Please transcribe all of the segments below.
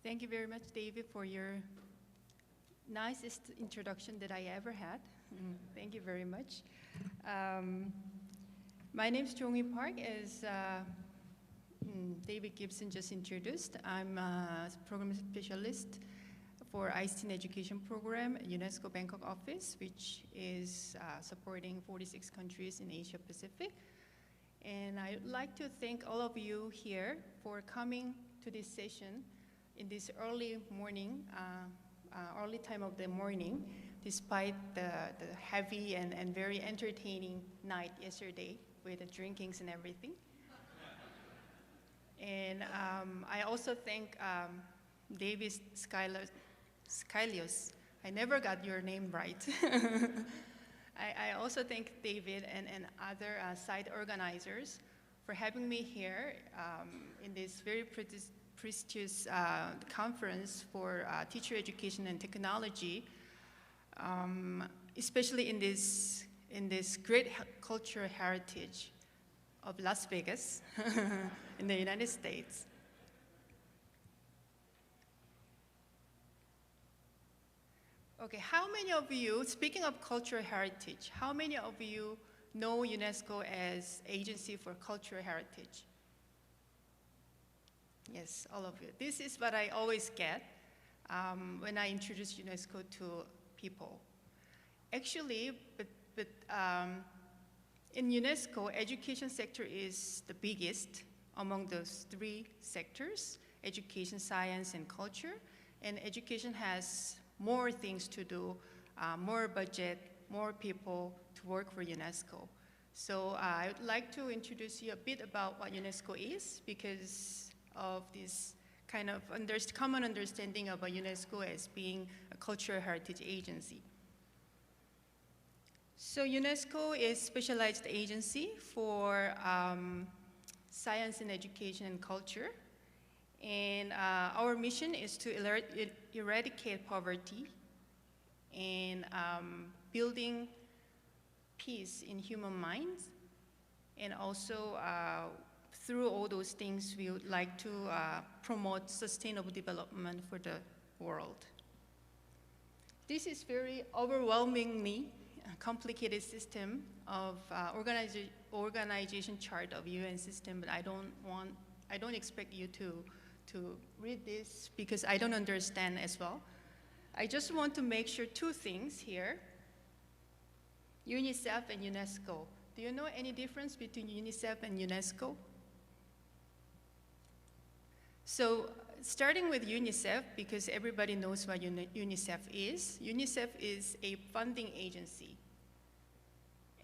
Thank you very much, David, for your nicest introduction that I ever had. Thank you very much. My name is Jonghwi Park, as David Gibson just introduced. I'm a program specialist for ICT Education Program at UNESCO Bangkok office, which is supporting 46 countries in Asia Pacific. And I'd like to thank all of you here for coming to this session in this early morning, early time of the morning, despite the heavy and very entertaining night yesterday with the drinkings and everything. And I also thank David Skylios. I never got your name right. I also thank David and other site organizers for having me here in this very prestigious conference for teacher education and technology, especially in this great cultural heritage of Las Vegas in the United States. Okay, how many of you, speaking of cultural heritage, how many of you know UNESCO as Agency for Cultural Heritage? Yes, all of you. This is what I always get when I introduce UNESCO to people. Actually, in UNESCO, education sector is the biggest among those three sectors: education, science, and culture. And education has more things to do, more budget, more people to work for UNESCO. So I would like to introduce you a bit about what UNESCO is, because of this kind of common understanding of UNESCO as being a cultural heritage agency. So UNESCO is a specialized agency for science and education and culture. And our mission is to eradicate poverty and building peace in human minds. And also, through all those things, we would like to promote sustainable development for the world. This is very overwhelmingly complicated system of organization chart of UN system, but I don't expect you to read this because I don't understand as well. I just want to make sure two things here. UNICEF and UNESCO. Do you know any difference between UNICEF and UNESCO? So starting with UNICEF, because everybody knows what UNICEF is. UNICEF is a funding agency,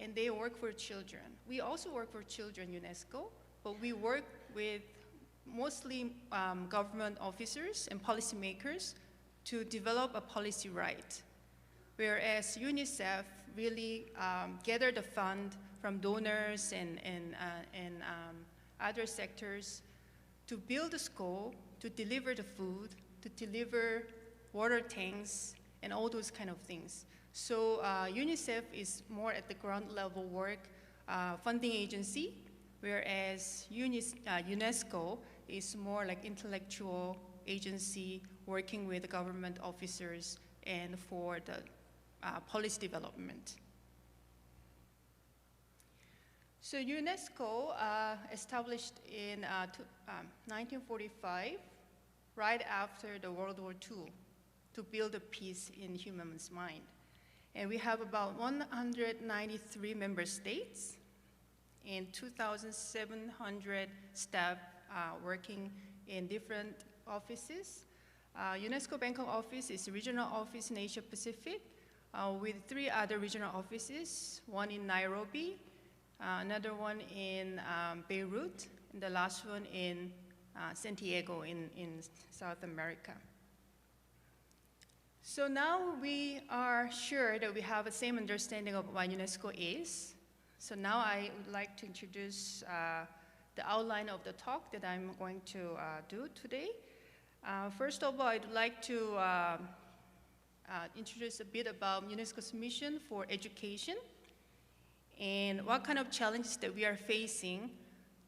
and they work for children. We also work for children, UNESCO, but we work with mostly government officers and policymakers to develop a policy right, whereas UNICEF really gather the fund from donors and other sectors to build a school, to deliver the food, to deliver water tanks, and all those kind of things. So UNICEF is more at the ground level work funding agency, whereas UNESCO is more like intellectual agency working with government officers and for the policy development. So UNESCO established in 1945, right after the World War II, to build a peace in humans' mind. And we have about 193 member states and 2,700 staff working in different offices. UNESCO Bangkok office is a regional office in Asia Pacific with 3 other regional offices, one in Nairobi, another one in Beirut, and the last one in San Diego in South America. So now we are sure that we have the same understanding of what UNESCO is. So now I would like to introduce the outline of the talk that I'm going to do today. First of all, I'd like to introduce a bit about UNESCO's mission for education and what kind of challenges that we are facing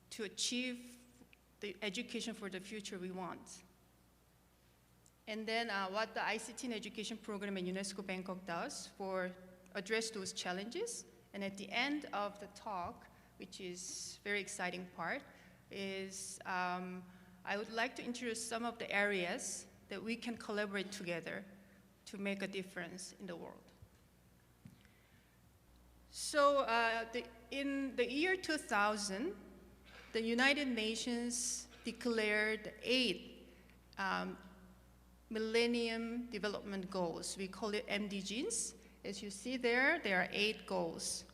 to achieve the education for the future we want. and then what the ICT in Education Program in UNESCO Bangkok does for address those challenges. And at the end of the talk, which is very exciting part, is I would like to introduce some of the areas that we can collaborate together to make a difference in the world. So in the year 2000, the United Nations declared 8 Millennium Development Goals. We call it MDGs. As you see there are 8 goals.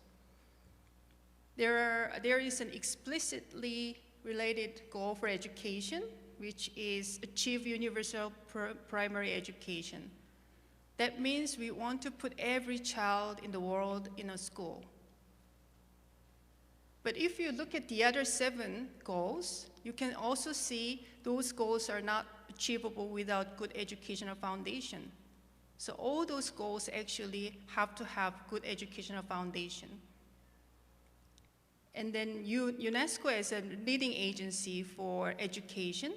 There is an explicitly related goal for education, which is achieve universal primary education. That means we want to put every child in the world in a school. But if you look at the other 7 goals, you can also see those goals are not achievable without good educational foundation. So all those goals actually have to have good educational foundation. And then UNESCO, as a leading agency for education,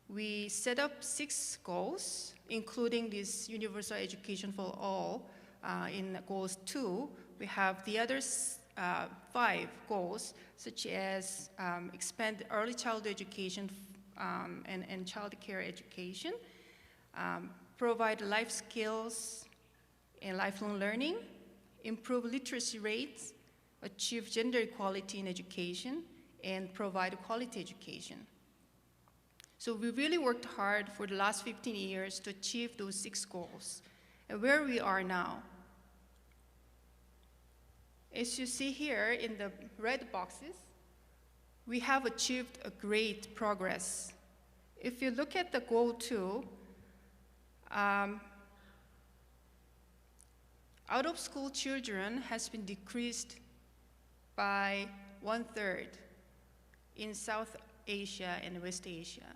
we set up 6 goals, including this universal education for all. In goals 2, we have the other 5 goals, such as expand early childhood education and child care education, provide life skills and lifelong learning, improve literacy rates, achieve gender equality in education, and provide quality education. So we really worked hard for the last 15 years to achieve those 6 goals. And where we are now, as you see here in the red boxes, we have achieved a great progress. If you look at the goal 2, out-of-school children has been decreased by 1/3 in South Asia and West Asia.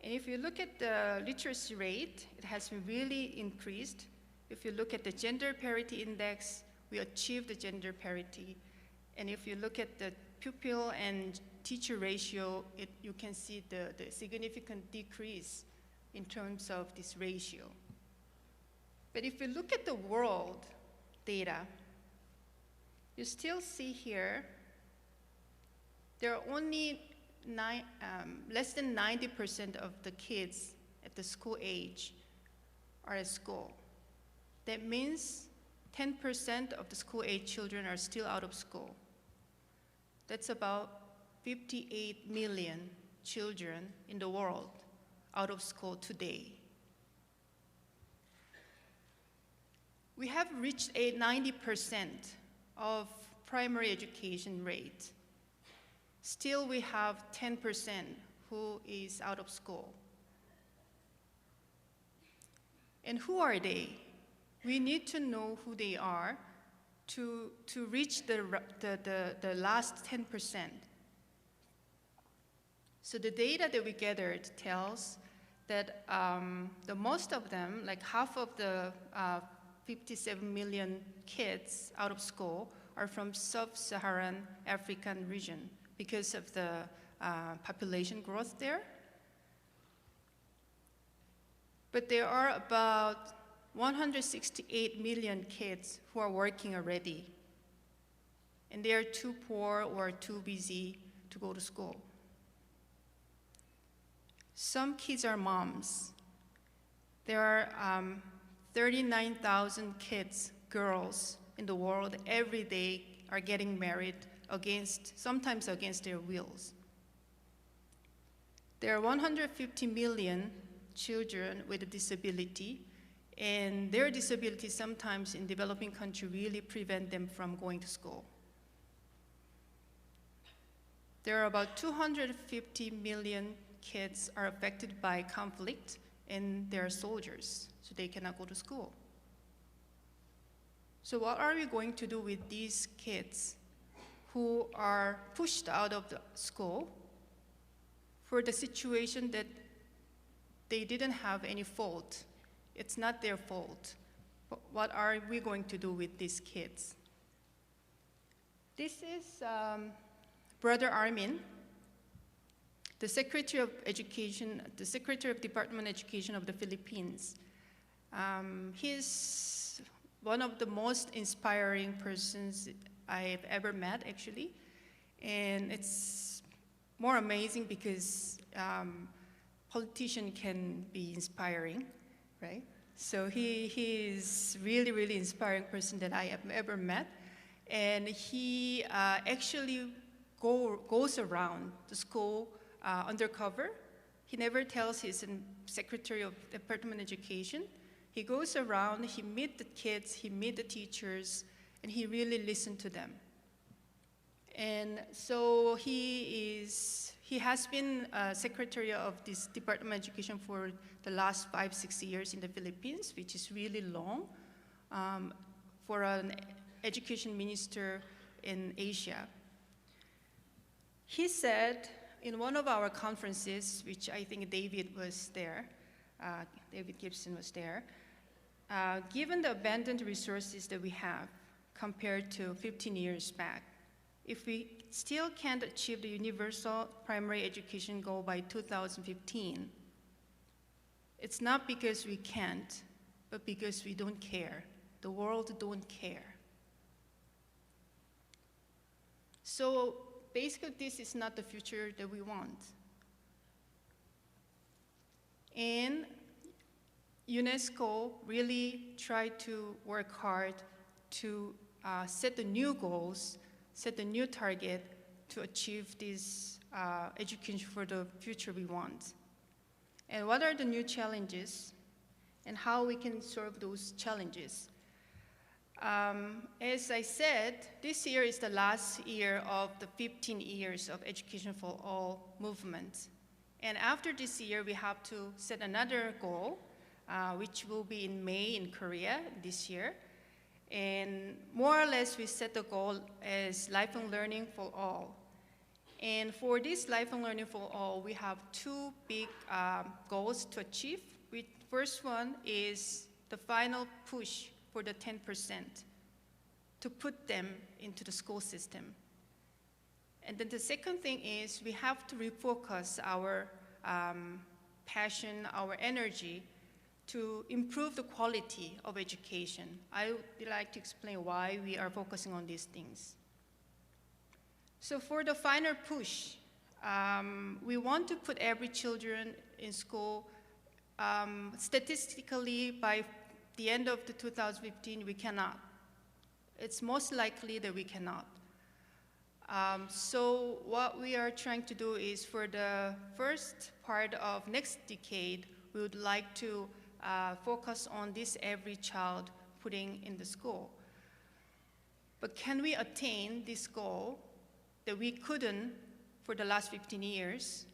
And if you look at the literacy rate, it has been really increased. If you look at the gender parity index, we achieved the gender parity. And if you look at the pupil and teacher ratio, you can see the significant decrease in terms of this ratio. But if you look at the world data, you still see here, there are only less than 90% of the kids at the school age are at school. That means 10% of the school age children are still out of school. That's about 58 million children in the world out of school today. We have reached a 90% of primary education rate. Still, we have 10% who is out of school. And who are they? We need to know who they are to reach the last 10%. So the data that we gathered tells that the most of them, like half of the 57 million kids out of school, are from sub-Saharan African region because of the population growth there. But there are about 168 million kids who are working already, and they are too poor or too busy to go to school. Some kids are moms. There are 39,000 kids, girls in the world every day are getting married sometimes against their wills. There are 150 million children with a disability, and their disability sometimes in developing countries really prevent them from going to school. There are about 250 million kids are affected by conflict, and they are soldiers, so they cannot go to school. So what are we going to do with these kids who are pushed out of the school for the situation that they didn't have any fault? It's not their fault. But what are we going to do with these kids? This is Brother Armin, the Secretary of Education, the Secretary of Department of Education of the Philippines. He's one of the most inspiring persons I've ever met, actually. And it's more amazing because politician can be inspiring, right? So he is really, really inspiring person that I have ever met. And he actually goes around the school undercover. He never tells he's a Secretary of Department of Education. He goes around, he meets the kids, he meets the teachers, and he really listens to them. And so he has been Secretary of this Department of Education for the last 5-6 years in the Philippines, which is really long for an education minister in Asia. He said in one of our conferences, which I think David was there, David Gibson was there, given the abundant resources that we have compared to 15 years back, if we still can't achieve the universal primary education goal by 2015, it's not because we can't, but because we don't care. The world don't care. So basically, this is not the future that we want. And UNESCO really tried to work hard to set the new goals, set the new target to achieve this education for the future we want. And what are the new challenges and how we can solve those challenges? As I said, this year is the last year of the 15 years of Education for All movement. And after this year, we have to set another goal, which will be in May in Korea this year. And more or less, we set the goal as lifelong learning for all. And for this lifelong learning for all, we have two big goals to achieve. First one is the final push for the 10% to put them into the school system. And then the second thing is we have to refocus our passion, our energy to improve the quality of education. I would like to explain why we are focusing on these things. So for the final push, we want to put every children in school. Statistically, by the end of the 2015, we cannot. It's most likely that we cannot. So what we are trying to do is for the first part of next decade, we would like to focus on this every child putting in the school. But can we attain this goal that we couldn't for the last 15 years,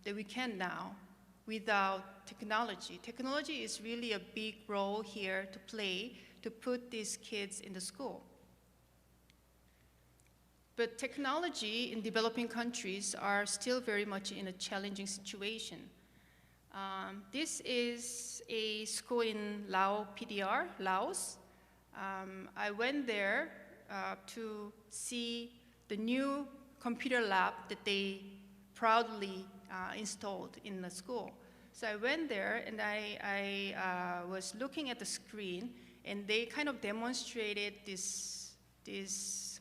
that we can now without technology? Technology is really a big role here to play to put these kids in the school. But technology in developing countries are still very much in a challenging situation. This is a school in Lao PDR, Laos. I went there to see the new computer lab that they proudly installed in the school. So I went there and I was looking at the screen, and they kind of demonstrated this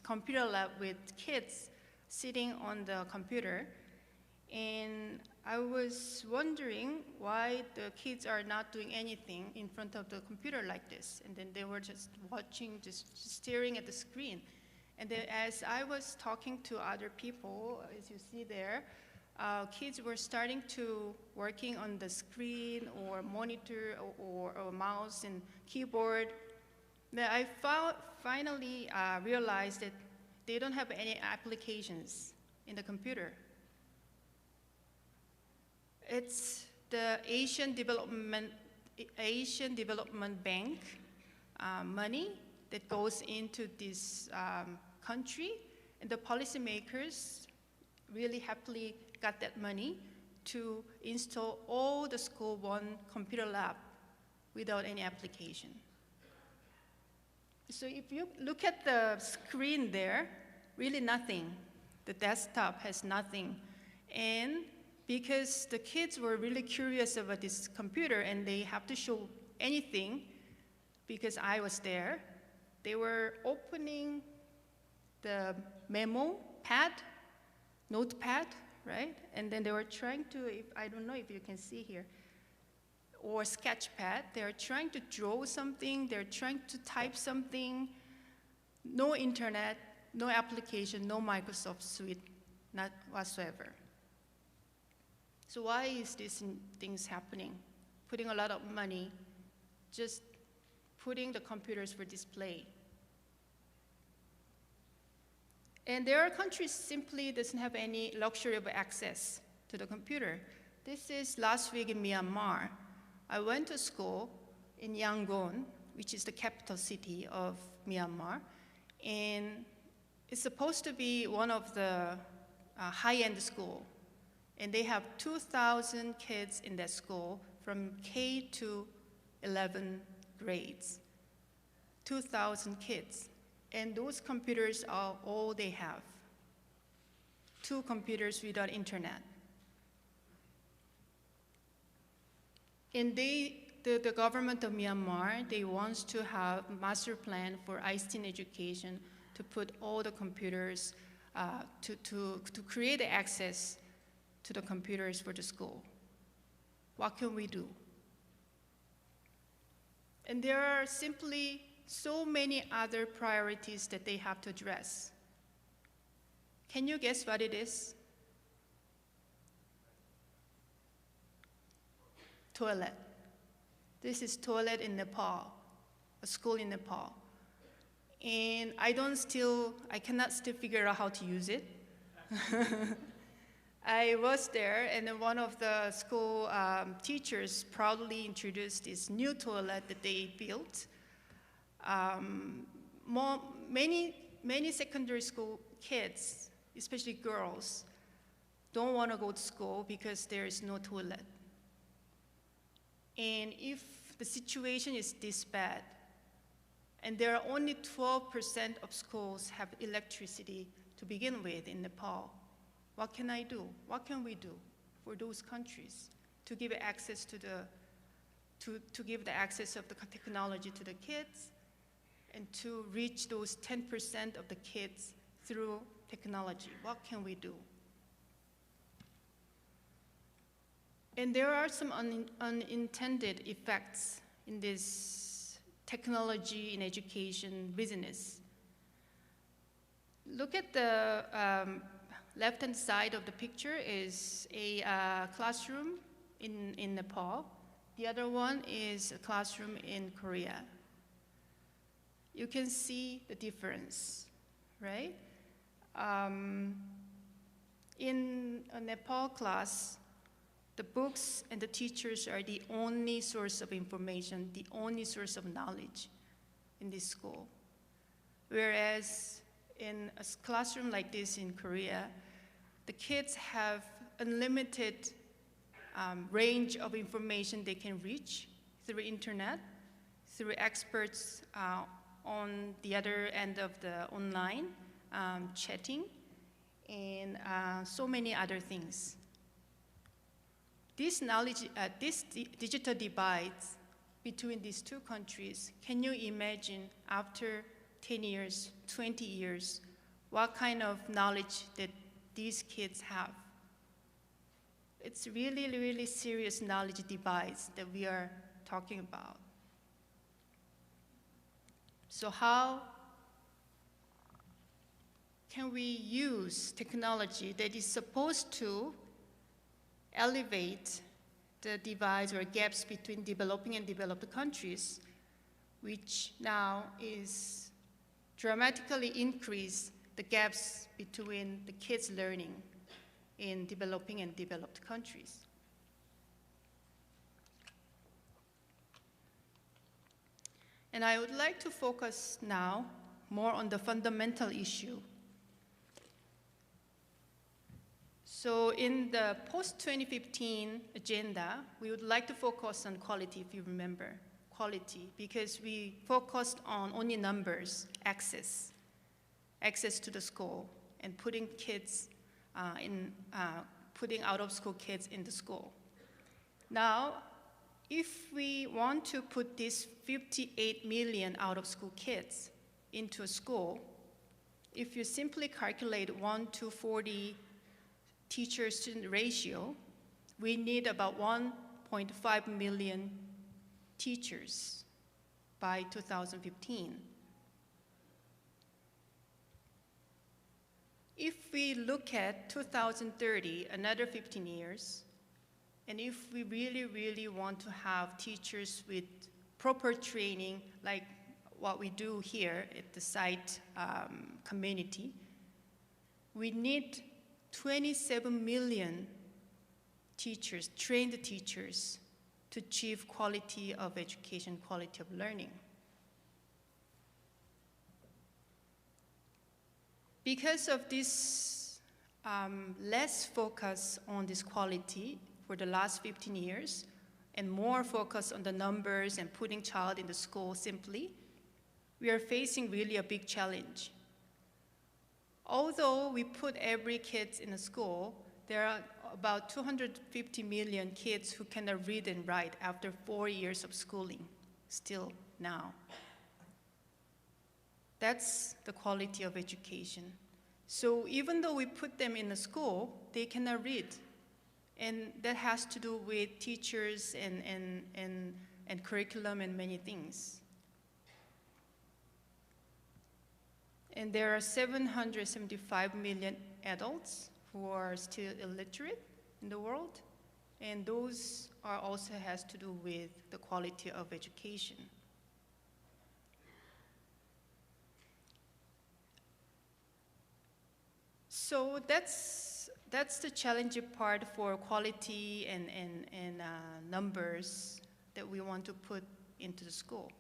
computer lab with kids sitting on the computer. And I was wondering why the kids are not doing anything in front of the computer like this. And then they were just watching, just staring at the screen. And then as I was talking to other people, as you see there, kids were starting to working on the screen or monitor or mouse and keyboard. Then I finally realized that they don't have any applications in the computer. It's the Asian Development Bank money that goes into this country, and the policymakers really happily got that money to install all the school one computer lab without any application. So if you look at the screen there, really nothing. The desktop has nothing. And because the kids were really curious about this computer and they have to show anything, because I was there, they were opening the memo pad, notepad, right? And then they were trying to, I don't know if you can see here, or sketch pad. They're trying to draw something, they're trying to type something. No internet, no application, no Microsoft Suite, not whatsoever. So why is these things happening? Putting a lot of money, just putting the computers for display. And there are countries simply doesn't have any luxury of access to the computer. This is last week in Myanmar. I went to school in Yangon, which is the capital city of Myanmar, and it's supposed to be one of the high-end school. And they have 2,000 kids in that school from K to 11 grades. 2,000 kids. And those computers are all they have. 2 computers without internet. And the government of Myanmar, they want to have a master plan for ICT education to put all the computers, to create access to the computers for the school. What can we do? And there are simply so many other priorities that they have to address. Can you guess what it is? Toilet. This is toilet in Nepal, a school in Nepal. And I cannot still figure out how to use it. I was there, and then one of the school teachers proudly introduced this new toilet that they built. Many secondary school kids, especially girls, don't want to go to school because there is no toilet. And if the situation is this bad, and there are only 12% of schools have electricity to begin with in Nepal, what can I do? What can we do for those countries to give access to give the access of the technology to the kids and to reach those 10% of the kids through technology? What can we do? And there are some unintended effects in this technology in education business. Look at the left-hand side of the picture is a classroom in Nepal. The other one is a classroom in Korea. You can see the difference, right? In a Nepal class, the books and the teachers are the only source of information, the only source of knowledge in this school. Whereas in a classroom like this in Korea, the kids have unlimited range of information they can reach through internet, through experts on the other end of the online chatting, and so many other things. This knowledge, this digital divide between these two countries, can you imagine after 10 years, 20 years, what kind of knowledge that these kids have? It's really, really serious knowledge divides that we are talking about. So how can we use technology that is supposed to elevate the divides or gaps between developing and developed countries, which now is dramatically increase the gaps between the kids learning in developing and developed countries? And I would like to focus now more on the fundamental issue. So in the post-2015 agenda, we would like to focus on quality, if you remember, quality, because we focused on only numbers, access to the school. and putting putting out-of-school kids into school. Now, if we want to put these 58 million out-of-school kids into a school, if you simply calculate 1 to 40 teacher-student ratio, we need about 1.5 million teachers by 2015. If we look at 2030, another 15 years, and if we really, really want to have teachers with proper training, like what we do here at the site community, we need 27 million teachers, trained teachers, to achieve quality of education, quality of learning. Because of this less focus on this quality for the last 15 years, and more focus on the numbers and putting child in the school simply, we are facing really a big challenge. Although we put every kid in a school, there are about 250 million kids who cannot read and write after 4 years of schooling, still now. That's the quality of education. So even though we put them in a school, they cannot read. And that has to do with teachers and curriculum and many things. And there are 775 million adults who are still illiterate in the world. And those are also has to do with the quality of education. So that's the challenging part for quality and numbers that we want to put into the school.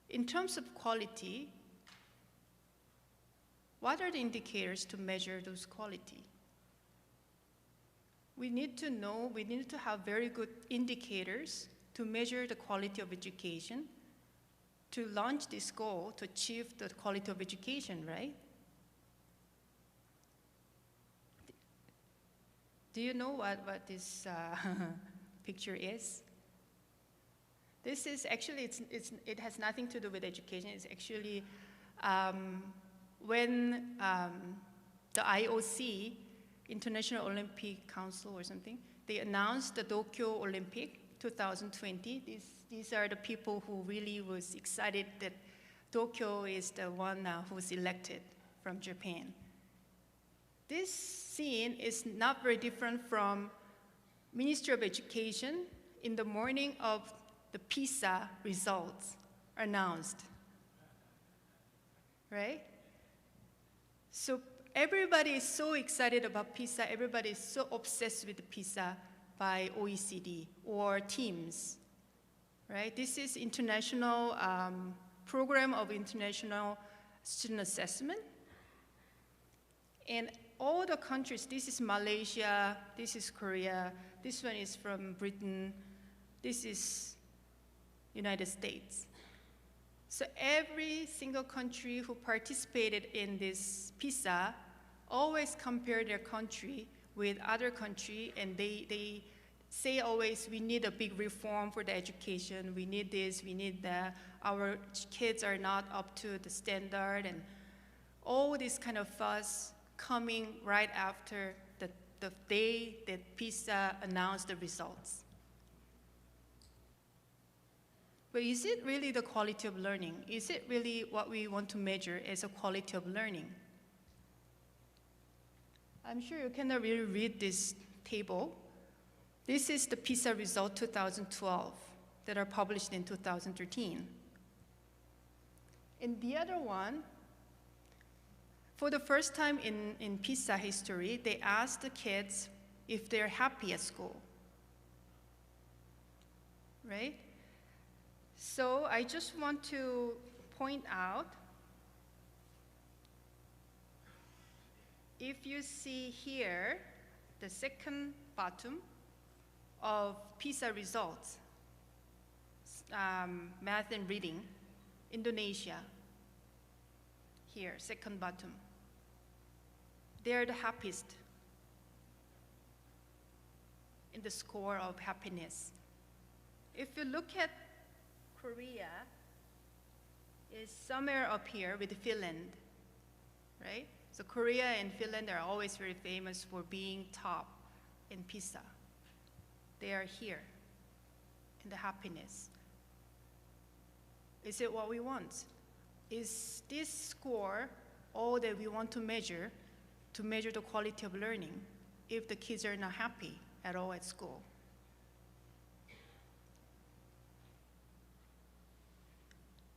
In terms of quality, what are the indicators to measure those quality? We need to know, we need to have very good indicators to measure the quality of education, to launch this goal, to achieve the quality of education, right? Do you know what this picture is? This is actually, it has nothing to do with education. It's actually when the IOC, International Olympic Council or something, they announced the Tokyo Olympic 2020. These are the people who really was excited that Tokyo is the one who's elected from Japan. This scene is not very different from Ministry of Education in the morning of the PISA results announced, right? So everybody is so excited about PISA, everybody is so obsessed with the PISA by OECD or TIMSS, right? This is international program of international student assessment. And all the countries, this is Malaysia, this is Korea, this one is from Britain, this is United States. So every single country who participated in this PISA always compare their country with other country, and they say always, we need a big reform for the education, we need this, we need that, our kids are not up to the standard, and all this kind of fuss coming right after the day that PISA announced the results. But is it really the quality of learning? Is it really what we want to measure as a quality of learning? I'm sure you cannot really read this table. This is the PISA result 2012 that are published in 2013. And the other one, for the first time in PISA history, they asked the kids if they're happy at school, right? So I just want to point out, if you see here, the second bottom of PISA results, math and reading, Indonesia, here, second bottom. they're the happiest in the score of happiness. If you look at Korea, is somewhere up here with Finland, right? So Korea and Finland are always very famous for being top in PISA. They are here in the happiness. Is it what we want? Is this score all that we want to measure the quality of learning if the kids are not happy at all at school?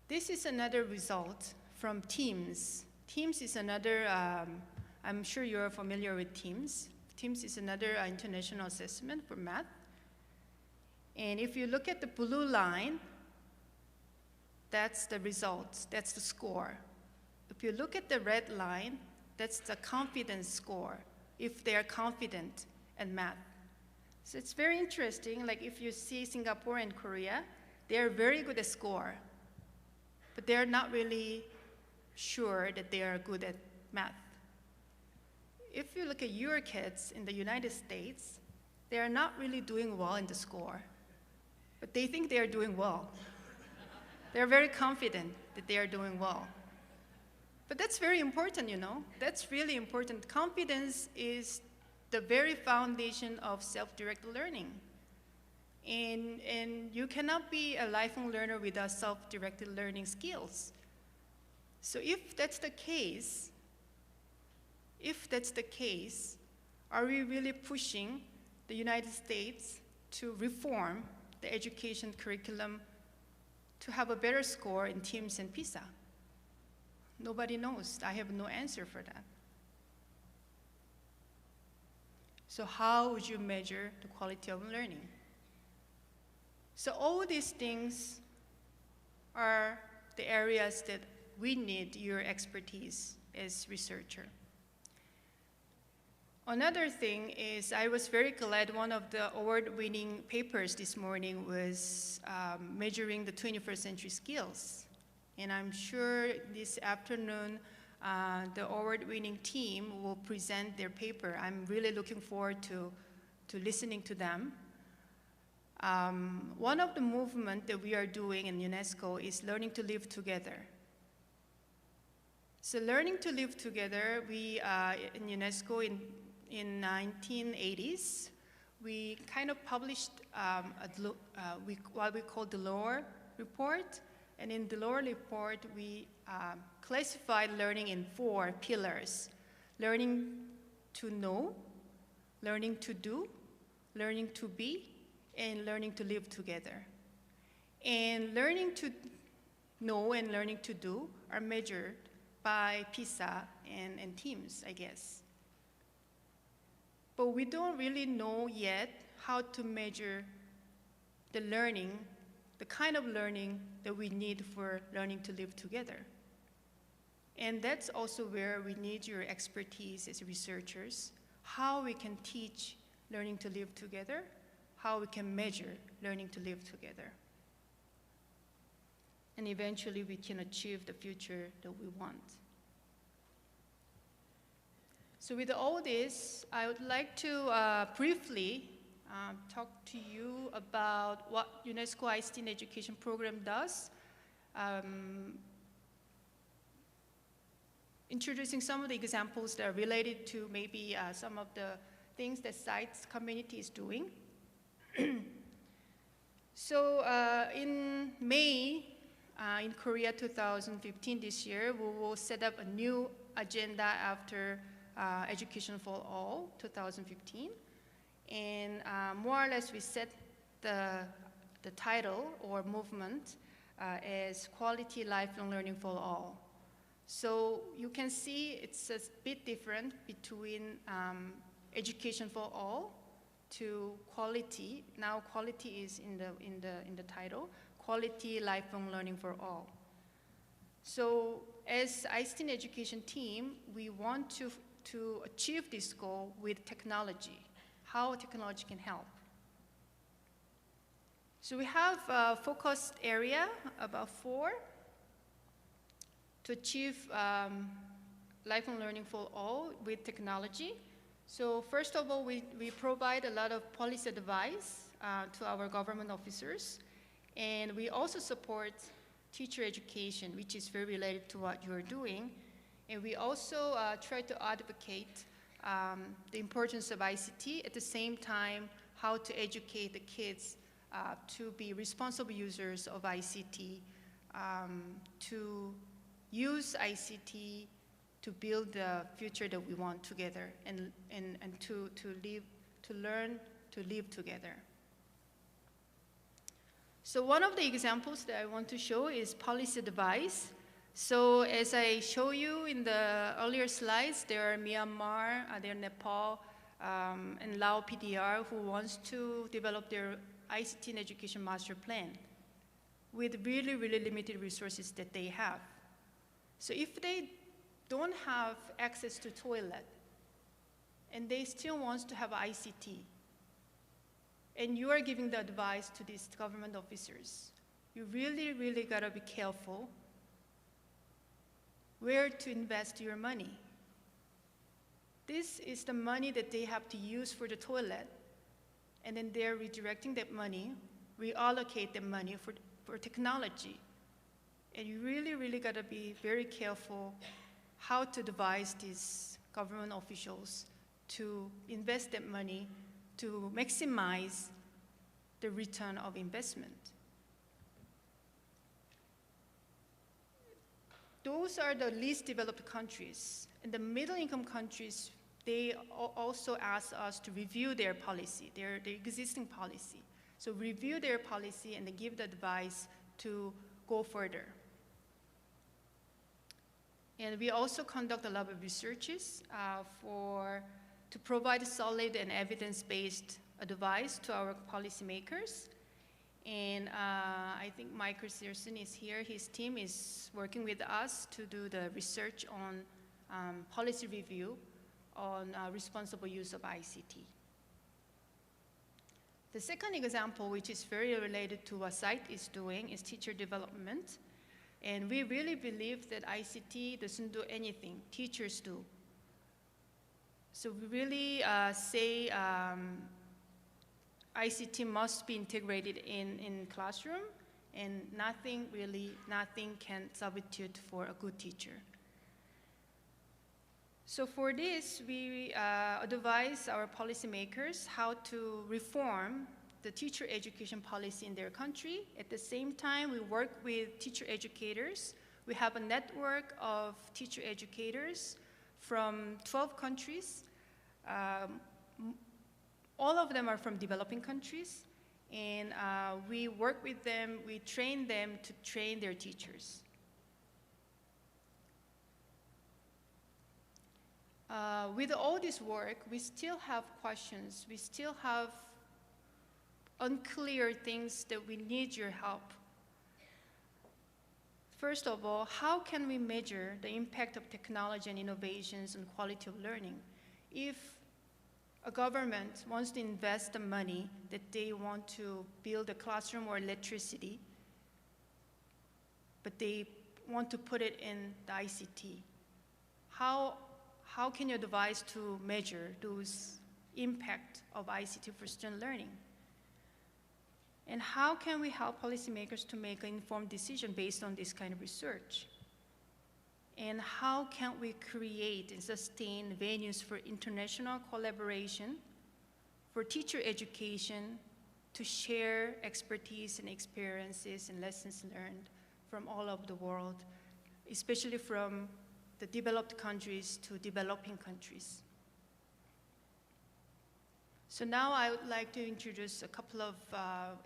This is another result from TEAMS. TEAMS is another, I'm sure you're familiar with TEAMS. TEAMS is another international assessment for math. And if you look at the blue line, that's the results, that's the score. If you look at the red line, that's the confidence score, if they are confident in math. So it's very interesting, like if you see Singapore and Korea, they are very good at score, but they're not really sure that they are good at math. If you look at your kids in the United States, they are not really doing well in the score, but they think they are doing well. They're very confident that they are doing well. But that's very important, you know. That's really important. Confidence is the very foundation of self-directed learning. And you cannot be a lifelong learner without self-directed learning skills. So if that's the case, are we really pushing the United States to reform the education curriculum to have a better score in TEAMS and PISA? Nobody knows. I have no answer for that. So how would you measure the quality of learning? So all these things are the areas that we need your expertise as researcher. Another thing is I was very glad one of the award-winning papers this morning was measuring the 21st century skills. And I'm sure this afternoon the award-winning team will present their paper. I'm really looking forward to listening to them. One of the movements that we are doing in UNESCO is learning to live together. So learning to live together, we in UNESCO in 1980s, we kind of published what we call the Lower Report. And in the Lower Report, we classified learning in 4 pillars: learning to know, learning to do, learning to be, and learning to live together. And learning to know and learning to do are measured by PISA and TEAMS, I guess. But we don't really know yet how to measure the learning, the kind of learning that we need for learning to live together. And that's also where we need your expertise as researchers, how we can teach learning to live together, how we can measure learning to live together. And eventually we can achieve the future that we want. So with all this, I would like to briefly talk to you about what UNESCO ICT Education Program does, introducing some of the examples that are related to maybe some of the things that science community is doing. So in May, in Korea 2015 this year, we will set up a new agenda after Education for All 2015. And more or less we set the title or movement as Quality Lifelong Learning for All. So you can see it's a bit different between Education for All to quality. Now quality is in the title, Quality Lifelong Learning for All. So as ICT Education team, we want to achieve this goal with technology, how technology can help. So we have a focused area, about 4, to achieve lifelong learning for all with technology. So first of all, we provide a lot of policy advice to our government officers. And we also support teacher education, which is very related to what you're doing. And we also try to advocate the importance of ICT, at the same time, how to educate the kids to be responsible users of ICT, to use ICT to build the future that we want together, and to learn to live together. So one of the examples that I want to show is policy advice. So as I show you in the earlier slides, there are Myanmar, there are Nepal, and Lao PDR who wants to develop their ICT and education master plan with really, really limited resources that they have. So if they don't have access to toilet and they still want to have ICT, and you are giving the advice to these government officers, you really, really gotta be careful where to invest your money. This is the money that they have to use for the toilet, and then they're redirecting that money, reallocate the money for technology. And you really, really gotta be very careful how to advise these government officials to invest that money to maximize the return of investment. Those are the least developed countries. And the middle-income countries, they also ask us to review their policy, their existing policy. So review their policy and then give the advice to go further. And we also conduct a lot of researches to provide solid and evidence-based advice to our policymakers. And I think Michael Searson is here. His team is working with us to do the research on policy review on responsible use of ICT. The second example, which is very related to what SITE is doing, is teacher development. And we really believe that ICT doesn't do anything, teachers do. So we really say ICT must be integrated in classroom, and nothing can substitute for a good teacher. So for this, we advise our policymakers how to reform the teacher education policy in their country. At the same time, we work with teacher educators. We have a network of teacher educators from 12 countries. All of them are from developing countries, and we work with them, we train them to train their teachers. With all this work, we still have questions. We still have unclear things that we need your help. First of all, how can we measure the impact of technology and innovations on quality of learning? If a government wants to invest the money that they want to build a classroom or electricity, but they want to put it in the ICT, how can you advise to measure those impact of ICT for student learning? And how can we help policymakers to make an informed decision based on this kind of research? And how can we create and sustain venues for international collaboration, for teacher education, to share expertise and experiences and lessons learned from all over the world, especially from the developed countries to developing countries. So now I would like to introduce a couple of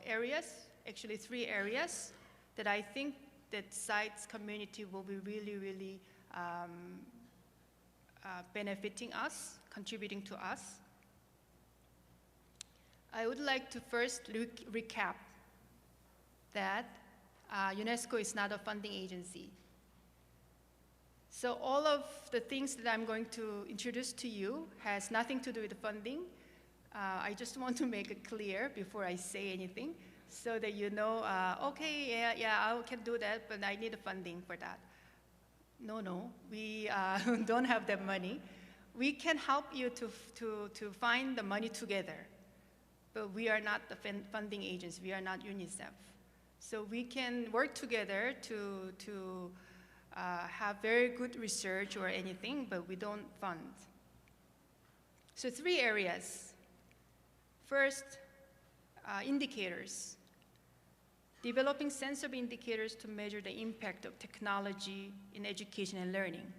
areas, actually 3 areas, that I think that SITE's community will be really, really benefiting us, contributing to us. I would like to first recap that UNESCO is not a funding agency. So all of the things that I'm going to introduce to you has nothing to do with funding. I just want to make it clear before I say anything, so that you know, okay, yeah, I can do that, but I need funding for that. no, we don't have that money. We can help you to find the money together, but we are not the funding agency. We are not UNICEF. So we can work together to have very good research or anything, but we don't fund. So 3 areas. First, indicators. Developing sense of indicators to measure the impact of technology in education and learning.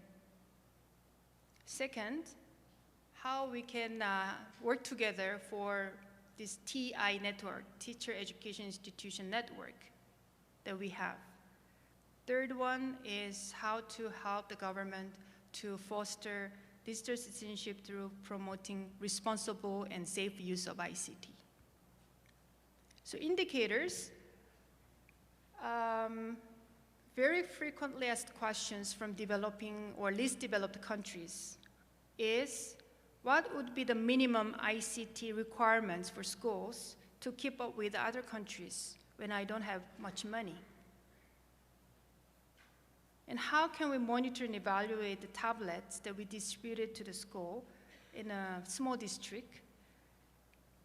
Second, how we can work together for this TI network, Teacher Education Institution Network, that we have. Third one is how to help the government to foster digital citizenship through promoting responsible and safe use of ICT. So indicators, very frequently asked questions from developing or least developed countries is, what would be the minimum ICT requirements for schools to keep up with other countries when I don't have much money? And how can we monitor and evaluate the tablets that we distributed to the school in a small district?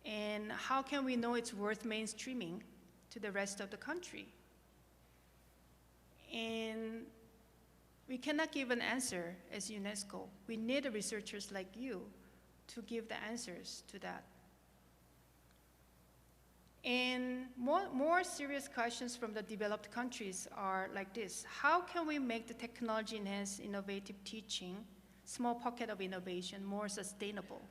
And how can we know it's worth mainstreaming to the rest of the country? And we cannot give an answer as UNESCO. We need researchers like you to give the answers to that. And more serious questions from the developed countries are like this. How can we make the technology-enhanced innovative teaching, small pocket of innovation, more sustainable?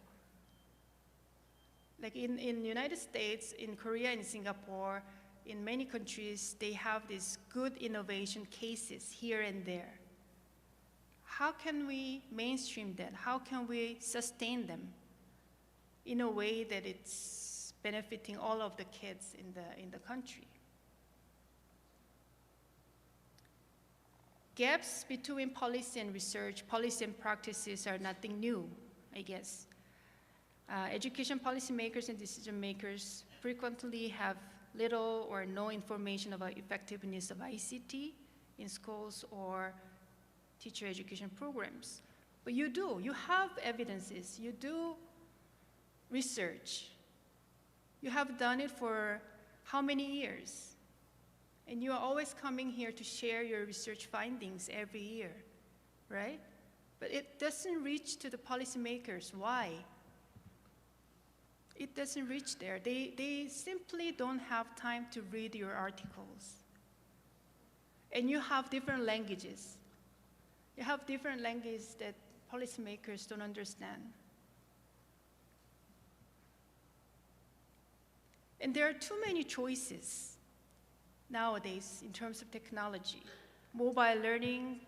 Like in the United States, in Korea, in Singapore, in many countries, they have these good innovation cases here and there. How can we mainstream that? How can we sustain them in a way that it's benefiting all of the kids in the country? Gaps between policy and research, policy and practices are nothing new, I guess. Education policymakers and decision makers frequently have little or no information about effectiveness of ICT in schools or teacher education programs. But you do, you have evidences, you do research. You have done it for how many years? And you are always coming here to share your research findings every year, right? But it doesn't reach to the policymakers. Why? It doesn't reach there. They simply don't have time to read your articles. And you have different languages. You have different languages that policymakers don't understand. And there are too many choices nowadays in terms of technology. Mobile learning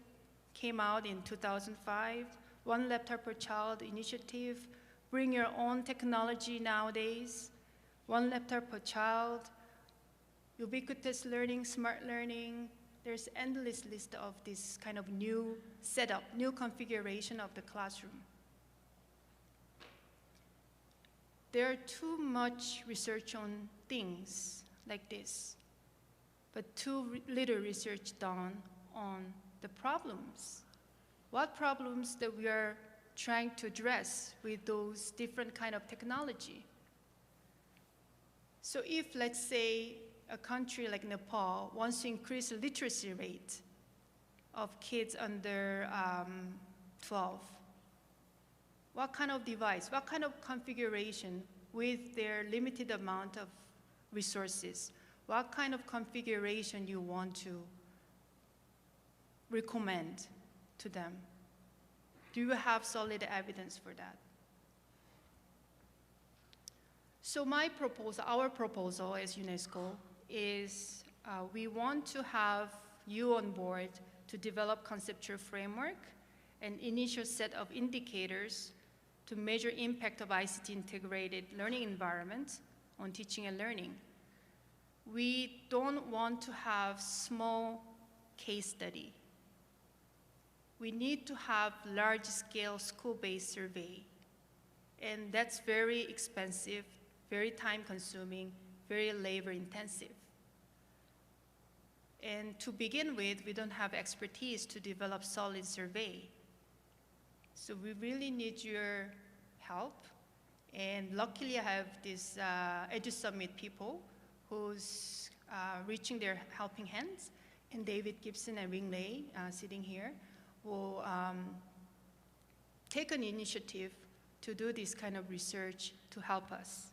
came out in 2005, one laptop per child initiative, bring your own technology nowadays, one laptop per child, ubiquitous learning, smart learning. There's endless list of this kind of new setup, new configuration of the classroom. There are too much research on things like this, but too little research done on the problems. What problems that we are trying to address with those different kind of technology? So if, let's say, a country like Nepal wants to increase the literacy rate of kids under 12, what kind of device, what kind of configuration with their limited amount of resources, what kind of configuration you want to recommend to them? Do you have solid evidence for that? So my proposal, our proposal as UNESCO is we want to have you on board to develop conceptual framework and initial set of indicators to measure impact of ICT integrated learning environment on teaching and learning. We don't want to have small case study. We need to have large-scale school-based survey. And that's very expensive, very time-consuming, very labor-intensive. And to begin with, we don't have expertise to develop solid survey. So we really need your help. And luckily, I have this EduSummit people who's reaching their helping hands. And David Gibson and Wing Lei, sitting here, will take an initiative to do this kind of research to help us.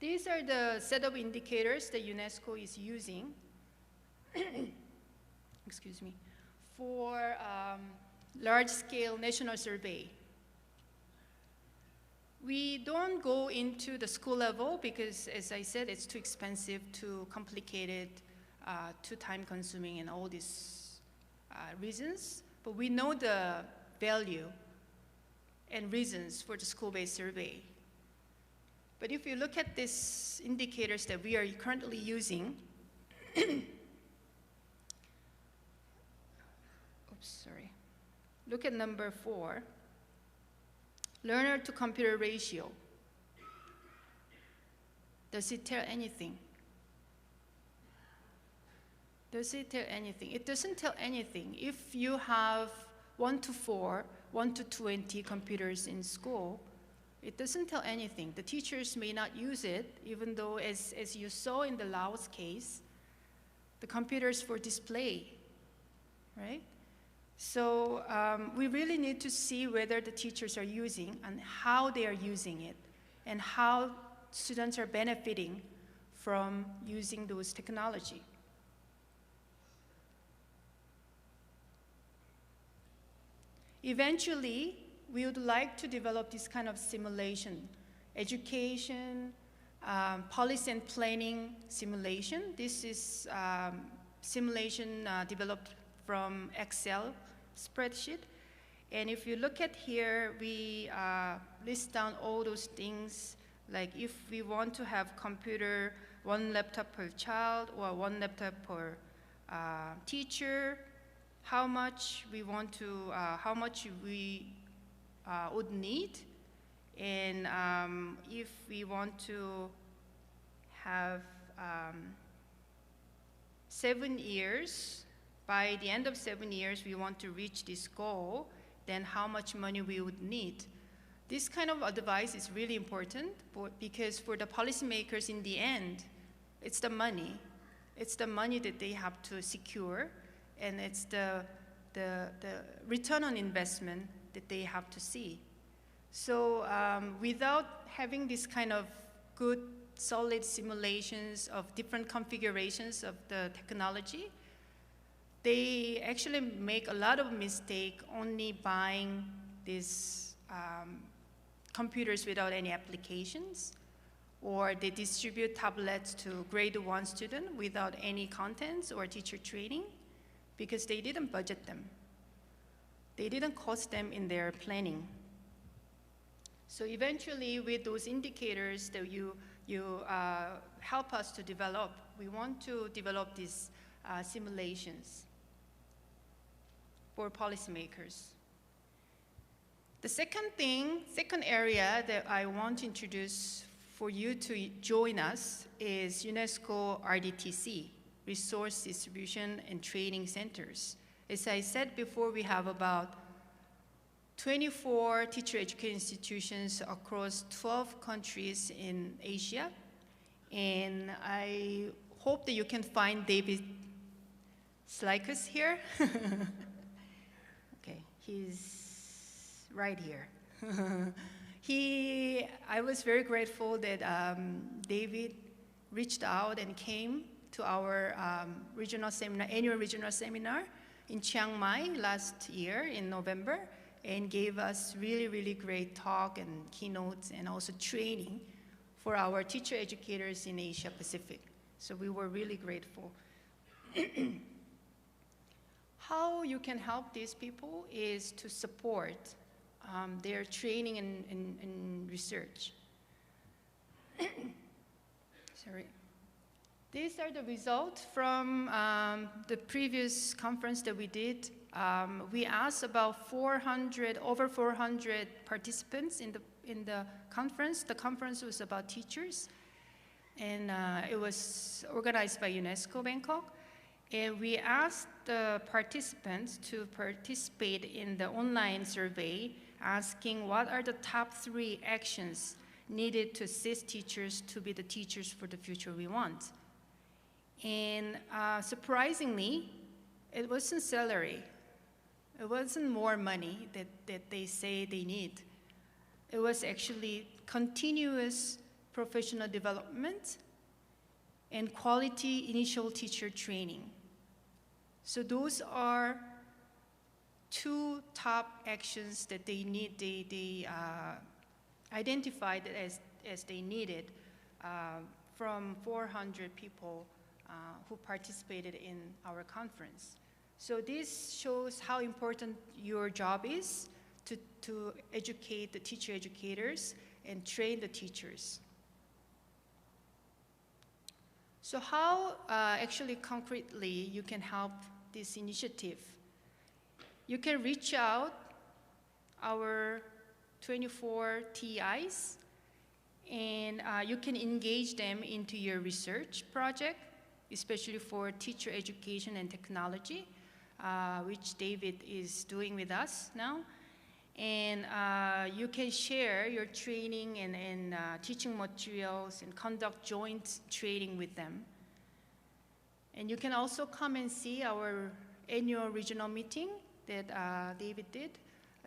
These are the set of indicators that UNESCO is using excuse me, for large-scale national survey. We don't go into the school level because, as I said, it's too expensive, too complicated, too time-consuming, and all these reasons. But we know the value and reasons for the school-based survey. But if you look at these indicators that we are currently using, look at number 4, learner to computer ratio. Does it tell anything? Does it tell anything? It doesn't tell anything. If you have 1 to 4, 1 to 20 computers in school, it doesn't tell anything. The teachers may not use it, even though, as you saw in the Laos case, the computers for display, right? So we really need to see whether the teachers are using and how they are using it, and how students are benefiting from using those technology. Eventually, we would like to develop this kind of simulation, education, policy and planning simulation. This is simulation developed from Excel spreadsheet. And if you look at here, we list down all those things, like if we want to have computer, 1 laptop per child or 1 laptop per teacher, how much we want to, how much we would need, and if we want to have 7 years, by the end of 7 years we want to reach this goal, then how much money we would need. This kind of advice is really important because for the policymakers in the end, it's the money. It's the money that they have to secure, and it's the return on investment that they have to see. So without having this kind of good, solid simulations of different configurations of the technology, they actually make a lot of mistake only buying these computers without any applications, or they distribute tablets to grade 1 student without any contents or teacher training because they didn't budget them. They didn't cost them in their planning. So eventually, with those indicators that you help us to develop, we want to develop these simulations for policymakers. The second area that I want to introduce for you to join us is UNESCO RDTC, Resource Distribution and Training Centers. As I said before, we have about 24 teacher education institutions across 12 countries in Asia. And I hope that you can find David Slykus here. Okay, he's right here. I was very grateful that David reached out and came to our annual regional seminar in Chiang Mai last year in November, and gave us really, really great talk and keynotes and also training for our teacher educators in Asia Pacific. So we were really grateful. How you can help these people is to support their training and research. Sorry. These are the results from the previous conference that we did. We asked about over 400 participants in the conference. The conference was about teachers. and it was organized by UNESCO Bangkok. And we asked the participants to participate in the online survey, asking what are the top 3 actions needed to assist teachers to be the teachers for the future we want. And surprisingly, it wasn't salary. It wasn't more money that they say they need. It was actually continuous professional development and quality initial teacher training. So those are 2 top actions that they need. They identified as they needed from 400 people who participated in our conference. So this shows how important your job is to educate the teacher educators and train the teachers. So how actually concretely you can help this initiative? You can reach out our 24 TIs, and you can engage them into your research project, especially for teacher education and technology, which David is doing with us now. And you can share your training and teaching materials and conduct joint training with them. And you can also come and see our annual regional meeting that David did.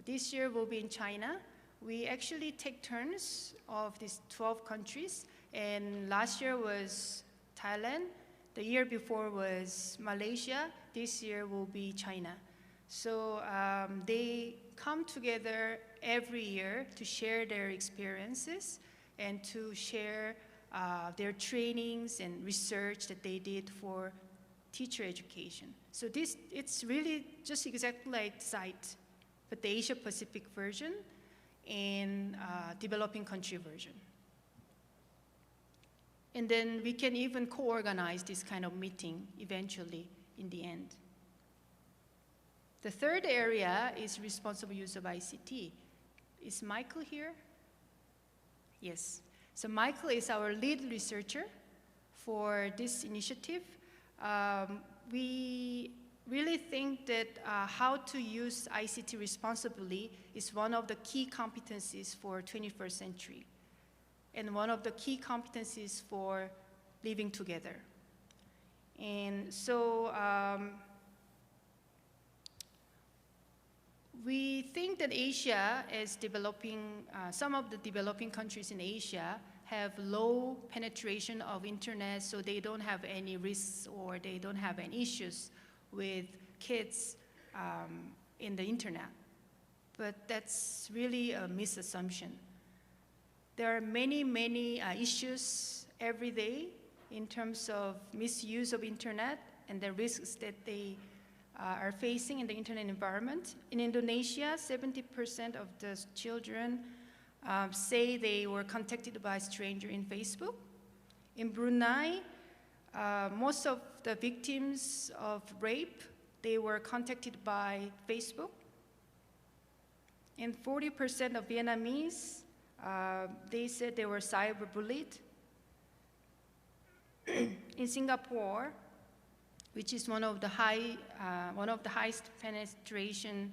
This year will be in China. We actually take turns of these 12 countries, and last year was Thailand. The year before was Malaysia. This year will be China. So they come together every year to share their experiences and to share their trainings and research that they did for teacher education. So it's really just exactly like SITE, but the Asia Pacific version and developing country version. And then we can even co-organize this kind of meeting eventually in the end. The third area is responsible use of ICT. Is Michael here? Yes. So Michael is our lead researcher for this initiative. We really think that how to use ICT responsibly is one of the key competencies for 21st century and one of the key competencies for living together. And so we think that Asia is developing, some of the developing countries in Asia have low penetration of internet, so they don't have any risks or they don't have any issues with kids in the internet. But that's really a misassumption. There are many issues every day in terms of misuse of internet and the risks that they are facing in the internet environment. In Indonesia, 70% of the children say they were contacted by a stranger in Facebook. In Brunei, most of the victims of rape, they were contacted by Facebook. And 40% of Vietnamese, they said they were cyberbullied. In Singapore, which is one of the highest penetration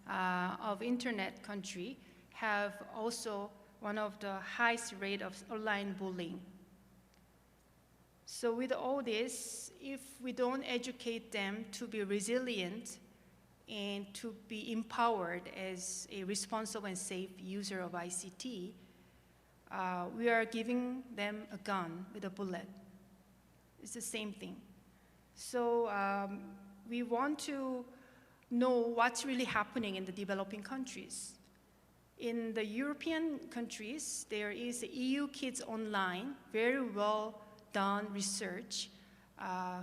of internet country, have also one of the highest rate of online bullying. So with all this, if we don't educate them to be resilient and to be empowered as a responsible and safe user of ICT, we are giving them a gun with a bullet. It's the same thing. So we want to know what's really happening in the developing countries. In the European countries, there is a EU Kids Online, very well done research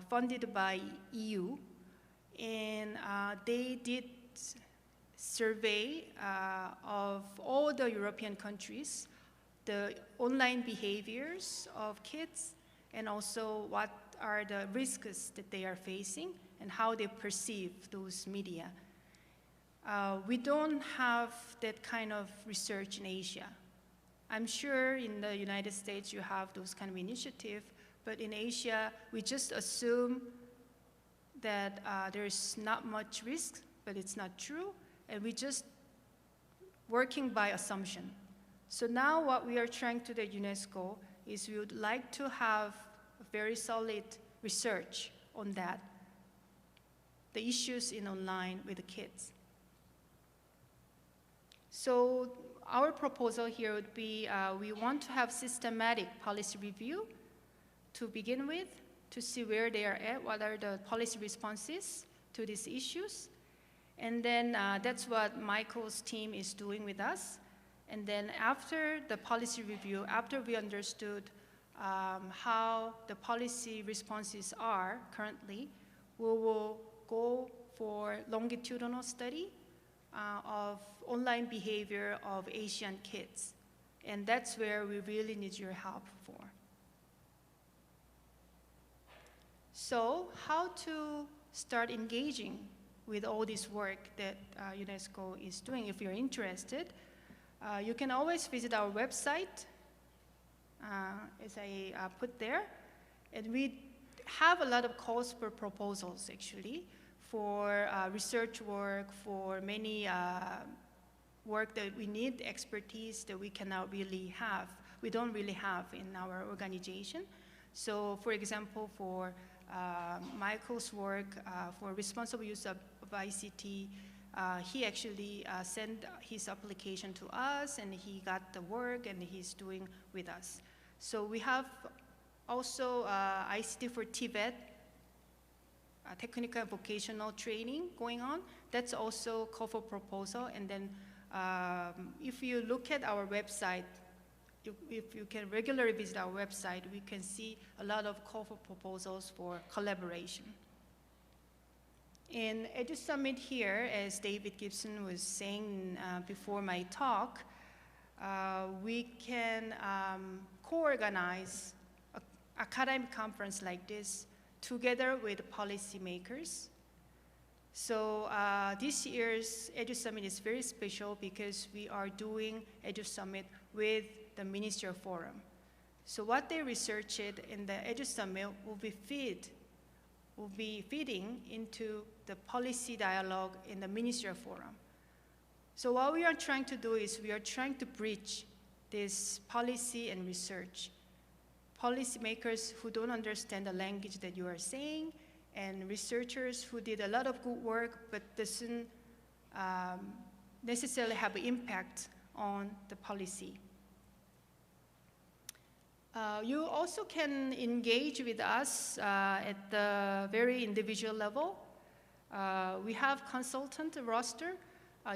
funded by EU, and they did survey of all the European countries, the online behaviors of kids, and also what are the risks that they are facing and how they perceive those media. We don't have that kind of research in Asia. I'm sure in the United States you have those kind of initiative, but in Asia, we just assume that there's not much risk, but it's not true, and we just working by assumption. So now what we are trying to do at UNESCO is we would like to have a very solid research on that, the issues in online with the kids. So our proposal here would be we want to have systematic policy review to begin with, to see where they are at, what are the policy responses to these issues. And then that's what Michael's team is doing with us. And then after the policy review, after we understood how the policy responses are currently, we will go for longitudinal study of online behavior of Asian kids. And that's where we really need your help for. So how to start engaging with all this work that UNESCO is doing? If you're interested, you can always visit our website, as I put there. And we have a lot of calls for proposals, actually, for research work, for many work that we need, expertise that we cannot really have, we don't really have in our organization. So, for example, for Michael's work for responsible use of ICT, he actually sent his application to us, and he got the work, and he's doing with us. So we have also ICT for Tibet, technical and vocational training going on. That's also call for proposal. And then if you look at our website, if you can regularly visit our website, we can see a lot of call for proposals for collaboration. In Edu Summit here, as David Gibson was saying before my talk, we can co-organize an academic conference like this together with policymakers. So this year's Edu Summit is very special because we are doing Edu Summit with the Ministerial Forum. So what they researched in the Edu Summit will be feeding into the policy dialogue in the Ministerial Forum. So what we are trying to do is we are trying to bridge this policy and research. Policymakers who don't understand the language that you are saying, and researchers who did a lot of good work but doesn't necessarily have an impact on the policy. You also can engage with us at the very individual level. We have consultant roster.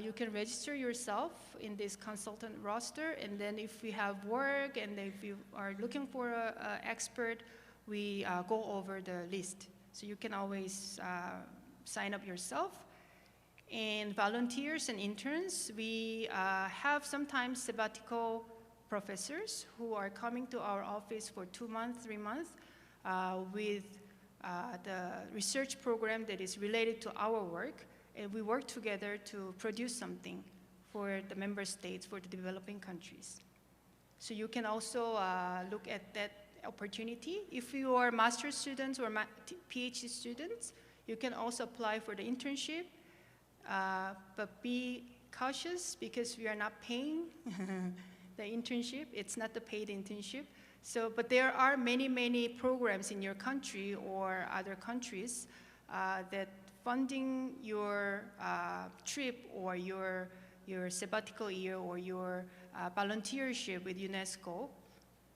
You can register yourself in this consultant roster, and then if we have work and if you are looking for an expert, we go over the list. So you can always sign up yourself. And volunteers and interns, we have sometimes sabbatical professors who are coming to our office for 2 months, 3 months with the research program that is related to our work, and we work together to produce something for the member states, for the developing countries. So you can also look at that opportunity. If you are master's students or PhD students, you can also apply for the internship, but be cautious because we are not paying the internship. It's not the paid internship. So, but there are many, many programs in your country or other countries that funding your trip or your sabbatical year or your volunteership with UNESCO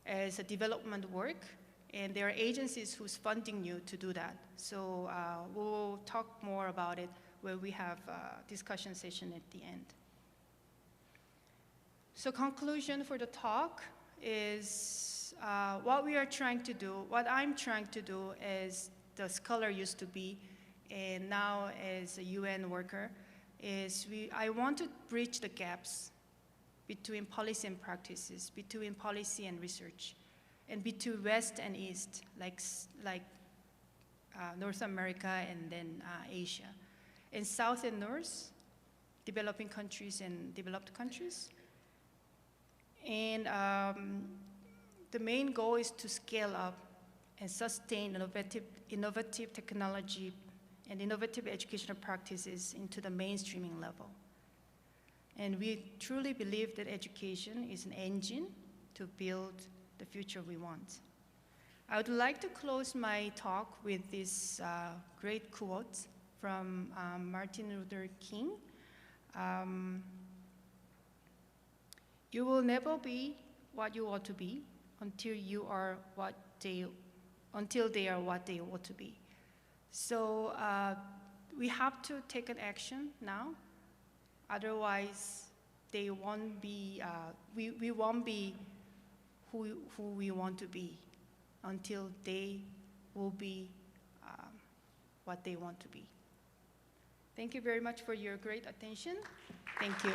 as a development work, and there are agencies who's funding you to do that. So we'll talk more about it when we have a discussion session at the end. So conclusion for the talk is what we are trying to do, what I'm trying to do as the scholar used to be, and now as a UN worker, is I want to bridge the gaps between policy and practices, between policy and research, and between West and East, like North America and then Asia. And South and North, developing countries and developed countries. And the main goal is to scale up and sustain innovative technology and innovative educational practices into the mainstreaming level. And we truly believe that education is an engine to build the future we want. I would like to close my talk with this great quote from Martin Luther King. You will never be what you ought to be until they are what they ought to be. So we have to take an action now. Otherwise, they won't be. We won't be who we want to be until they will be what they want to be. Thank you very much for your great attention. Thank you.